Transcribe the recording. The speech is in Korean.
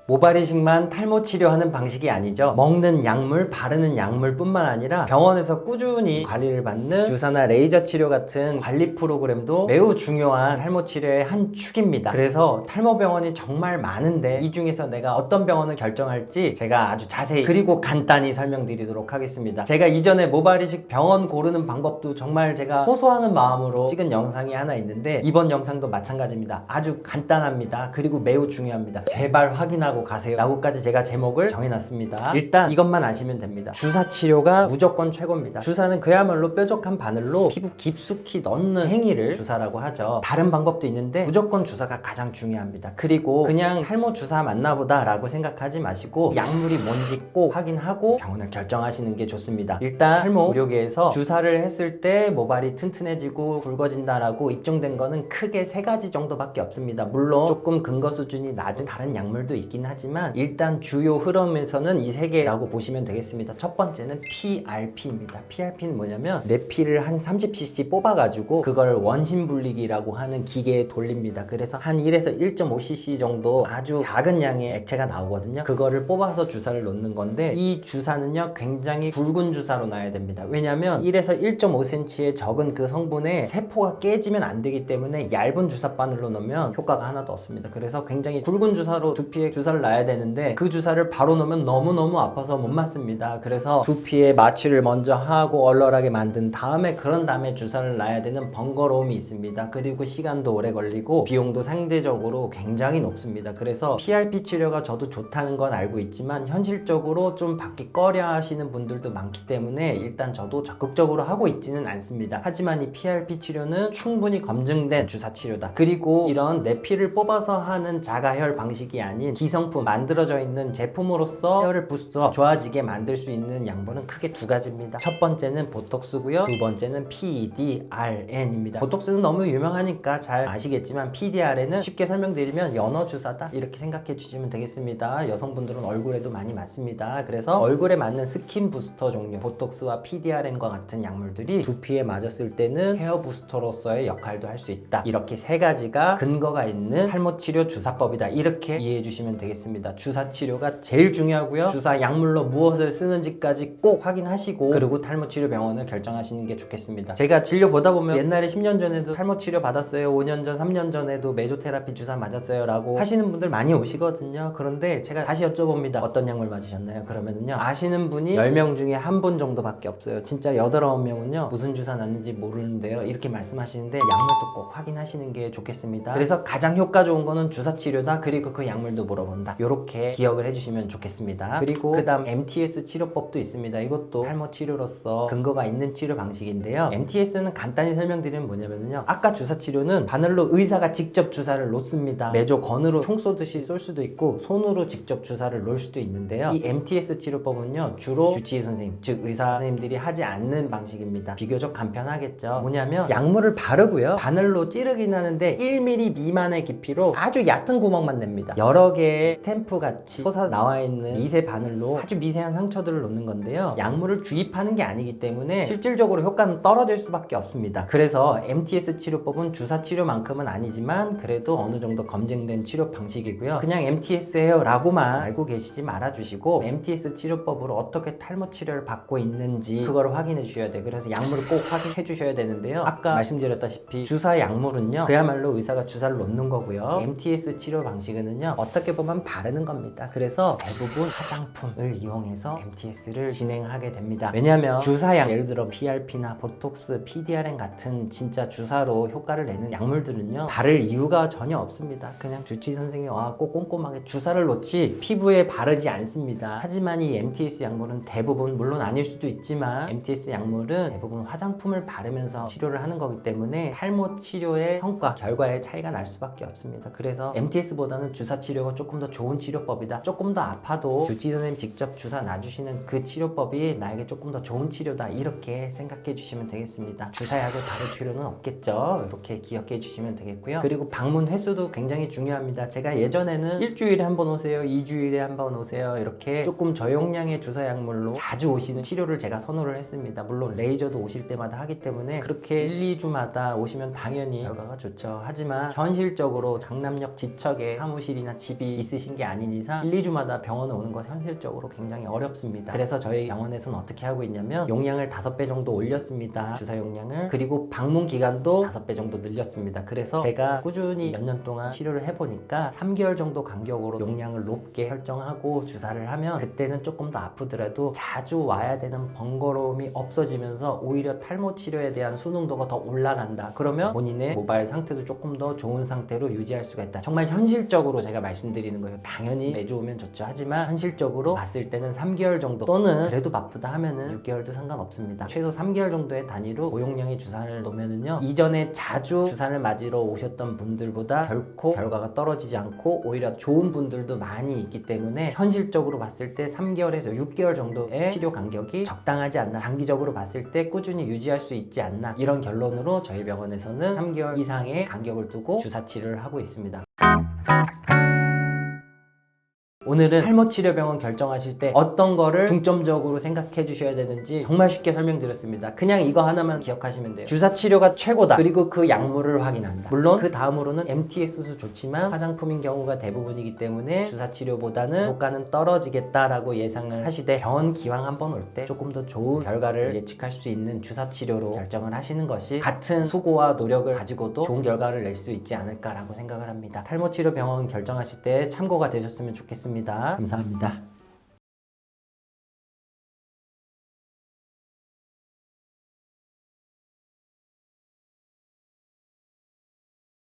모발 이식만 탈모 치료하는 방식이 아니죠. 먹는 약물, 바르는 약물뿐만 아니라 병원에서 꾸준히 관리를 받는 주사나 레이저 치료 같은 관리 프로그램도 매우 중요한 탈모 치료의 한 축입니다. 그래서 탈모 병원이 정말 많은데 이 중에서 내가 어떤 병원을 결정할지 제가 아주 자세히 그리고 간단히 설명드리도록 하겠습니다. 제가 이전에 모발 이식 병원 고르는 방법도 정말 제가 호소하는 마음으로 찍은 영상이 하나 있는데 이번 영상도 마찬가지입니다. 아주 간단합니다. 그리고 매우 중요합니다. 제발 확인하고 가세요 라고까지 제가 제목을 정해놨습니다. 일단 이것만 아시면 됩니다. 주사 치료가 무조건 최고입니다. 주사는 그야말로 뾰족한 바늘로 피부 깊숙이 넣는 행위를 주사라고 하죠. 다른 방법도 있는데 무조건 주사가 가장 중요합니다. 그리고 그냥 탈모 주사 맞나 보다 라고 생각하지 마시고 약물이 뭔지 꼭 확인하고 병원을 결정하시는 게 좋습니다. 일단 탈모 의료계에서 주사를 했을 때 모발이 튼튼해지고 굵어진다라고 입증된 거는 크게 3가지 정도밖에 없습니다. 물론 조금 근거 수준이 낮은 다른 약물도 있긴 하지만 일단 주요 흐름에서는 이 3개라고 보시면 되겠습니다. 첫 번째는 PRP입니다. PRP는 뭐냐면 내 피를 한 30cc 뽑아가지고 그걸 원심분리기라고 하는 기계에 돌립니다. 그래서 한 1에서 1.5cc 정도 아주 작은 양의 액체가 나오거든요. 그거를 뽑아서 주사를 놓는 건데 이 주사는요 굉장히 굵은 주사로 놔야 됩니다. 왜냐면 1에서 1.5cm의 적은 그 성분에 세포가 깨지면 안 되기 때문에 얇은 주사 바늘로 넣으면 효과가 하나도 없습니다. 그래서 굉장히 굵은 주사로 두피에 주사를 놔야 되는데 그 주사를 바로 넣으면 너무너무 아파서 못 맞습니다. 그래서 두피에 마취를 먼저 하고 얼얼하게 만든 다음에 그런 다음에 주사를 놔야 되는 번거로움이 있습니다. 그리고 시간도 오래 걸리고 비용도 상대적으로 굉장히 높습니다. 그래서 PRP 치료가 저도 좋다는 건 알고 있지만 현실적으로 좀 받기 꺼려 하시는 분들도 많기 때문에 일단 저도 적극적으로 하고 있지는 않습니다. 하지만 이 PRP 치료는 충분히 검증된 주사 치료다. 그리고 이런 내 피를 뽑아서 하는 자가혈 방식이 아닌 기성품 만들어져 있는 제품으로서 혈을 부숴 좋아지게 만들 수 있는 약물은 크게 2가지입니다. 첫 번째는 보톡스고요. 두 번째는 PDRN입니다. 보톡스는 너무 유명하니까 잘 아시겠지만 PDRN은 쉽게 설명드리면 연어 주사다 이렇게 생각해 주시면 되겠습니다. 여성분들은 얼굴에도 많이 맞습니다. 그래서 얼굴에 맞는 스킨 부스터 종류 보톡스와 PDRN과 같은 약물들이 두피에 맞았을 때는 헤어 부스터로서의 역할도 할 수 있다. 이렇게 3가지가 근거가 있는 탈모 치료 주사법이다. 이렇게 이해해 주시면 되겠습니다. 주사 치료가 제일 중요하고요. 주사 약물로 무엇을 쓰는지까지 꼭 확인하시고 그리고 탈모 치료 병원을 결정하시는 게 좋겠습니다. 제가 진료 보다 보면 옛날에 10년 전에도 탈모 치료 받았어요. 5년 전, 3년 전에도 메조테라피 주사 맞았어요 라고 하시는 분들 많이 오시거든요. 그런데 제가 다시 여쭤봅니다. 어떤 약물 맞으셨나요? 그러면은요 아시는 분이 10명 중에 1분 정도밖에 없어요. 진짜 8, 9명은요 무슨 주사 났는지 모르는데요 이렇게 말씀하시는데 약물도 꼭 확인하시는 게 좋겠습니다. 그래서 가장 효과 좋은 거는 주사 치료다. 그리고 그 약물도 물어본다. 이렇게 기억을 해주시면 좋겠습니다. 그리고 그 다음 MTS 치료법도 있습니다. 이것도 탈모 치료로서 근거가 있는 치료 방식인데요. MTS는 간단히 설명드리면 뭐냐면요 아까 주사 치료는 바늘로 의사가 직접 주사를 놓습니다. 메조 건으로 총 쏘듯이 쏠 수도 있고 손으로 직접 주사를 놓을 수도 있는데요. 이 MTS 치료법은요 주로 주치의 선생님 즉 의사 선생님들이 하지 않는 방식입니다. 비교적 간편하겠죠. 뭐냐면 약물을 바르고요 바늘로 찌르긴 하는데 1mm 미만의 깊이로 아주 얕은 구멍만 냅니다. 여러 개의 스탬프 같이 솟아 나와 있는 미세 바늘로 아주 미세한 상처들을 놓는 건데요 약물을 주입하는 게 아니기 때문에 실질적으로 효과는 떨어질 수밖에 없습니다. 그래서 MTS 치료법은 주사 치료만큼은 아니지만 그래도 어느 정도 검증된 치료 방식이고요. 그냥 MTS예요 라고만 알고 계시지 말아주시고 MTS 치료법으로 어떻게 탈모 치료를 받고 있는지 그걸 확인해 주셔야 돼요. 그래서 약물을 꼭 확인해 주셔야 되는데요 아까 말씀드렸다시피 주사 약물은요 그야말로 의사가 주사를 놓는 거고요. MTS 치료 방식은요 어떻게 보면 바르는 겁니다. 그래서 대부분 화장품을 이용해서 MTS를 진행하게 됩니다. 왜냐하면 주사약 예를 들어 PRP나 보톡스, PDRN 같은 진짜 주사로 효과를 내는 약물들은요 바를 이유가 전혀 없습니다. 그냥 주치의 선생님이 와갖고 꼼꼼하게 주사를 놓지 피부에 바르지 않습니다. 하지만 이 MTS 약물은 대부분 물론 아닐 수도 있지만 MTS 약물은 대부분 화장품을 바르면서 치료를 하는 거기 때문에 탈모 치료의 성과, 결과에 차이가 날 수밖에 없습니다. 그래서 MTS보다는 주사 치료가 조금 더 좋은 치료법이다. 조금 더 아파도 주치의 선생님 직접 주사 놔주시는 그 치료법이 나에게 조금 더 좋은 치료다. 이렇게 생각해 주시면 되겠습니다. 주사약을 바를 필요는 없겠죠. 이렇게 기억해 주시면 되겠고요. 그리고 방문 횟수도 굉장히 중요합니다. 제가 예전에는 일주일에 한 번 오세요, 2주일에 한 번 오세요 이렇게 조금 저용량의 주사 약물로 자주 오시는 치료를 제가 선호를 했습니다. 물론 레이저도 오실 때마다 하기 때문에 그렇게 1, 2주마다 오시면 당연히 결과가 좋죠. 하지만 현실적으로 강남역 지척에 사무실이나 집이 있으신 있으신 게 아닌 이상 1, 2주마다 병원에 오는 것 현실적으로 굉장히 어렵습니다. 그래서 저희 병원에서는 어떻게 하고 있냐면 용량을 5배 정도 올렸습니다. 주사 용량을. 그리고 방문 기간도 5배 정도 늘렸습니다. 그래서 제가 꾸준히 몇 년 동안 치료를 해보니까 3개월 정도 간격으로 용량을 높게 설정하고 주사를 하면 그때는 조금 더 아프더라도 자주 와야 되는 번거로움이 없어지면서 오히려 탈모 치료에 대한 수능도가 더 올라간다. 그러면 본인의 모발 상태도 조금 더 좋은 상태로 유지할 수가 있다. 정말 현실적으로 제가 말씀드리는 거예요. 당연히 매주 오면 좋죠. 하지만 현실적으로 봤을 때는 3개월 정도 또는 그래도 바쁘다 하면은 6개월도 상관없습니다. 최소 3개월 정도의 단위로 고용량의 주사를 놓으면은요, 이전에 자주 주사를 맞으러 오셨던 분들보다 결코 결과가 떨어지지 않고 오히려 좋은 분들도 많이 있기 때문에 현실적으로 봤을 때 3개월에서 6개월 정도의 치료 간격이 적당하지 않나, 장기적으로 봤을 때 꾸준히 유지할 수 있지 않나, 이런 결론으로 저희 병원에서는 3개월 이상의 간격을 두고 주사 치료를 하고 있습니다. 오늘은 탈모 치료병원 결정하실 때 어떤 거를 중점적으로 생각해 주셔야 되는지 정말 쉽게 설명드렸습니다. 그냥 이거 하나만 기억하시면 돼요. 주사 치료가 최고다. 그리고 그 약물을 확인한다. 물론 그 다음으로는 MTS도 좋지만 화장품인 경우가 대부분이기 때문에 주사 치료보다는 효과는 떨어지겠다라고 예상을 하시되 병원 기왕 한번 올 때 조금 더 좋은 결과를 예측할 수 있는 주사 치료로 결정을 하시는 것이 같은 수고와 노력을 가지고도 좋은 결과를 낼 수 있지 않을까라고 생각을 합니다. 탈모 치료 병원 결정하실 때 참고가 되셨으면 좋겠습니다. 감사합니다.